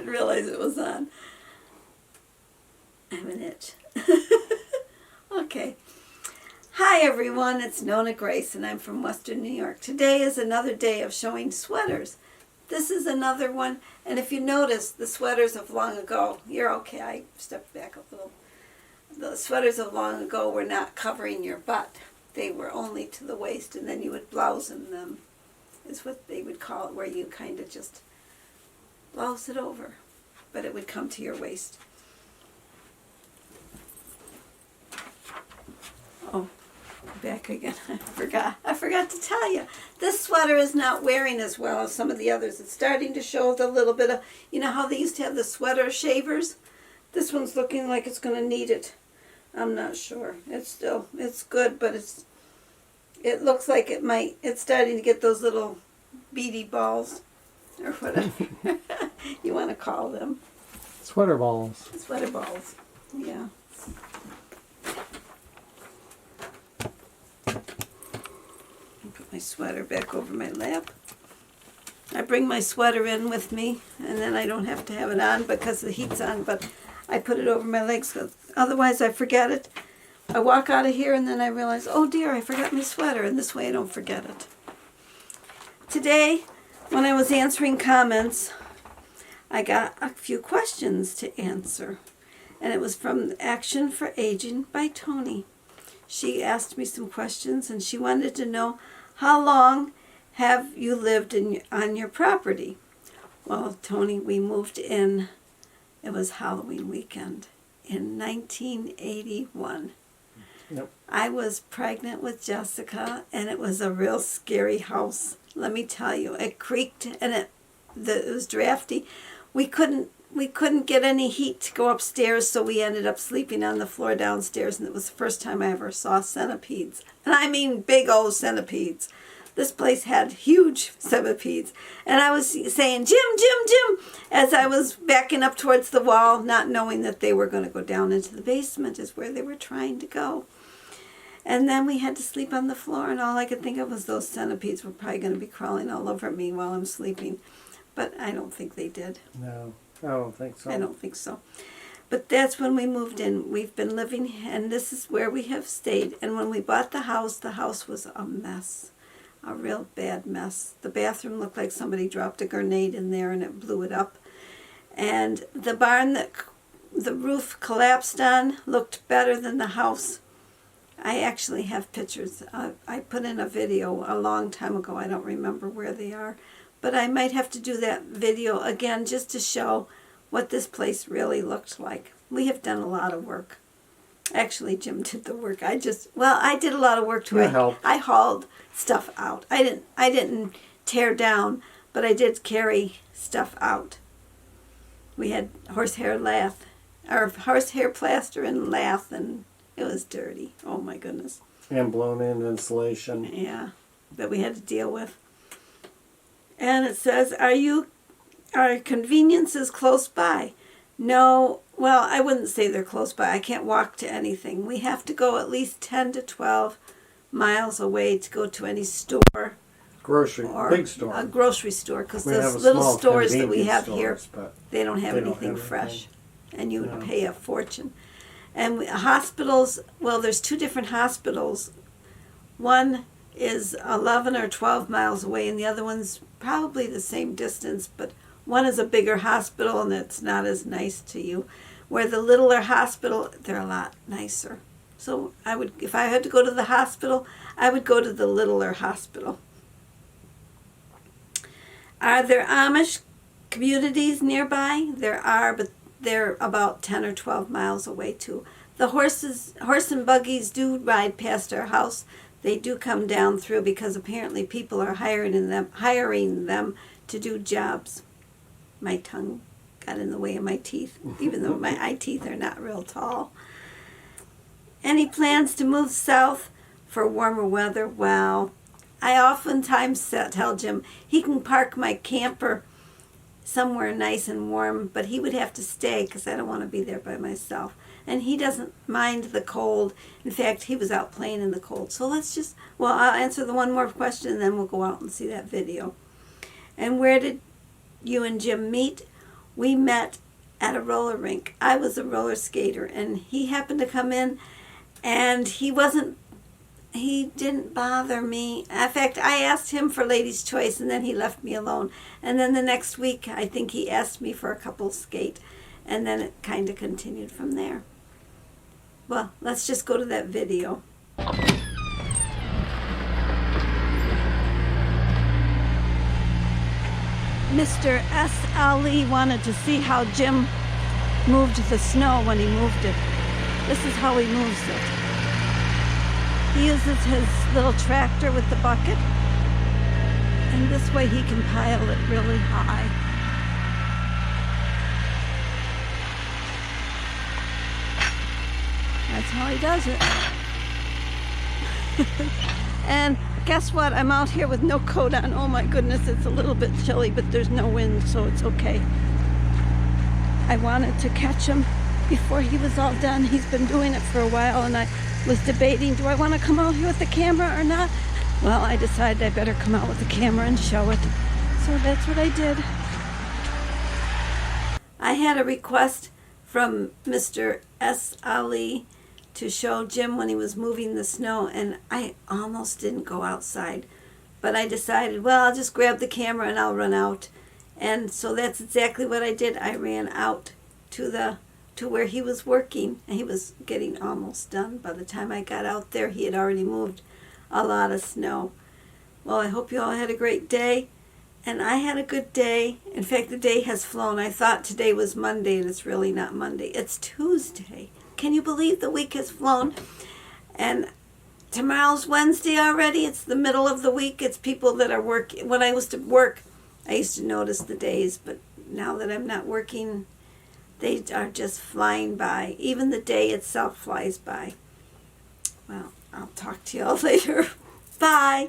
didn't realize it was on. I have an itch. Okay. Hi everyone, it's NonnaGrace and I'm from Western New York. Today is another day of showing sweaters. This is another one, and if you notice, the sweaters of long ago, you're okay, I stepped back a little. The sweaters of long ago were not covering your butt. They were only to the waist, and then you would blouse in them, is what they would call it, where you kind of just blouse it over, but it would come to your waist. Oh, back again. I forgot to tell you. This sweater is not wearing as well as some of the others. It's starting to show the little bit of, you know how they used to have the sweater shavers? This one's looking like it's going to need it. I'm not sure. It's good, but it looks like it's starting to get those little beady balls, or whatever you want to call them. Sweater balls. Sweater balls, yeah. Put my sweater back over my lap. I bring my sweater in with me, and then I don't have to have it on because the heat's on, but I put it over my legs, 'cause otherwise I forget it. I walk out of here and then I realize, oh dear, I forgot my sweater, and this way I don't forget it. Today, when I was answering comments, I got a few questions to answer, and it was from Action for Aging by Tony. She asked me some questions, and she wanted to know, how long have you lived on your property? Well, Tony, we moved in, it was Halloween weekend in 1981. Yep. I was pregnant with Jessica, and it was a real scary house. Let me tell you, it creaked and it was drafty. We couldn't get any heat to go upstairs, so we ended up sleeping on the floor downstairs, and it was the first time I ever saw centipedes. And I mean big old centipedes. This place had huge centipedes. And I was saying, Jim, Jim, Jim, as I was backing up towards the wall, not knowing that they were going to go down into the basement is where they were trying to go. And then we had to sleep on the floor, and all I could think of was those centipedes were probably going to be crawling all over me while I'm sleeping. But I don't think they did. No, I don't think so. I don't think so. But that's when we moved in. We've been living, and this is where we have stayed. And when we bought the house was a mess. A real bad mess. The bathroom looked like somebody dropped a grenade in there and it blew it up. And the barn that the roof collapsed on looked better than the house. I actually have pictures. I put in a video a long time ago. I don't remember where they are. But I might have to do that video again just to show what this place really looked like. We have done a lot of work. Actually, Jim did the work. I did a lot of work too. I hauled stuff out. I didn't tear down, but I did carry stuff out. We had horsehair plaster and lath, and it was dirty. Oh my goodness. And blown in insulation. Yeah, that we had to deal with. And it says, are conveniences close by? No, well, I wouldn't say they're close by. I can't walk to anything. We have to go at least 10 to 12 miles away to go to any store. Big store. A grocery store, because those little stores that we have here, they don't have anything fresh. And you would pay a fortune. And hospitals, well, there's two different hospitals. One is 11 or 12 miles away, and the other one's probably the same distance, but one is a bigger hospital, and it's not as nice to you. Where the littler hospital, they're a lot nicer. So if I had to go to the hospital, I would go to the littler hospital. Are there Amish communities nearby? There are, but they're about 10 or 12 miles away too. The horse and buggies do ride past our house. They do come down through because apparently people are hiring them to do jobs. My tongue got in the way of my teeth, even though my eye teeth are not real tall. Any plans to move south for warmer weather? Well, I oftentimes tell Jim he can park my camper somewhere nice and warm, but he would have to stay because I don't want to be there by myself. And he doesn't mind the cold. In fact, he was out playing in the cold. So I'll answer the one more question and then we'll go out and see that video. And where did you and Jim meet? we met at a roller rink. I was a roller skater, and he happened to come in, and he didn't bother me. In fact, I asked him for Ladies' Choice, and then he left me alone. And then the next week, I think he asked me for a couples skate, and then it kind of continued from there. Well, let's just go to that video. Mr. S. Ali wanted to see how Jim moved the snow when he moved it. This is how he moves it. He uses his little tractor with the bucket, and this way he can pile it really high. That's how he does it. And guess what? I'm out here with no coat on. Oh my goodness, it's a little bit chilly, but there's no wind, so it's okay. I wanted to catch him before he was all done. He's been doing it for a while, and I was debating, do I want to come out here with the camera or not? Well, I decided I better come out with the camera and show it. So that's what I did. I had a request from Mr. S. Ali to show Jim when he was moving the snow, and I almost didn't go outside. But I decided, well, I'll just grab the camera and I'll run out. And so that's exactly what I did. I ran out to where he was working, and he was getting almost done. By the time I got out there, he had already moved a lot of snow. Well, I hope you all had a great day, and I had a good day. In fact, the day has flown. I thought today was Monday, and it's really not Monday. It's Tuesday. Can you believe the week has flown? And tomorrow's Wednesday already. It's the middle of the week. It's people that are working. When I used to work, I used to notice the days, but now that I'm not working, they are just flying by. Even the day itself flies by. Well, I'll talk to you all later. Bye.